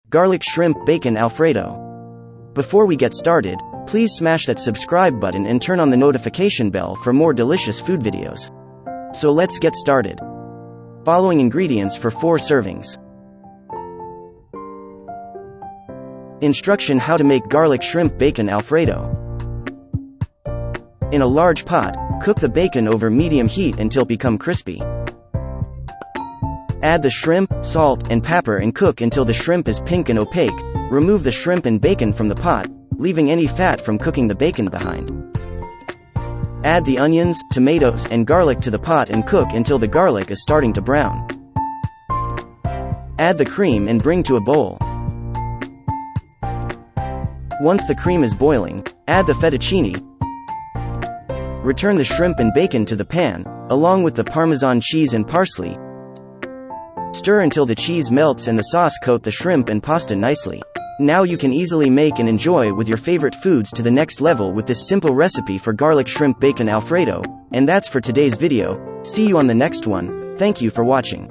garlic shrimp bacon Alfredo. Before we get started, please smash that subscribe button and turn on the notification bell for more delicious food videos. So let's get started. Following ingredients for 4 servings. Instruction: how to make garlic shrimp bacon Alfredo. In a large pot, cook the bacon over medium heat until become crispy. Add the shrimp, salt, and pepper and cook until the shrimp is pink and opaque. Remove the shrimp and bacon from the pot, leaving any fat from cooking the bacon behind. Add the onions, tomatoes, and garlic to the pot and cook until the garlic is starting to brown. Add the cream and bring to a bowl. Once the cream is boiling, add the fettuccine. Return the shrimp and bacon to the pan, along with the Parmesan cheese and parsley. Stir until the cheese melts and the sauce coat the shrimp and pasta nicely. Now you can easily make and enjoy with your favorite foods to the next level with this simple recipe for garlic shrimp bacon Alfredo. And that's for today's video. See you on the next one. Thank you for watching.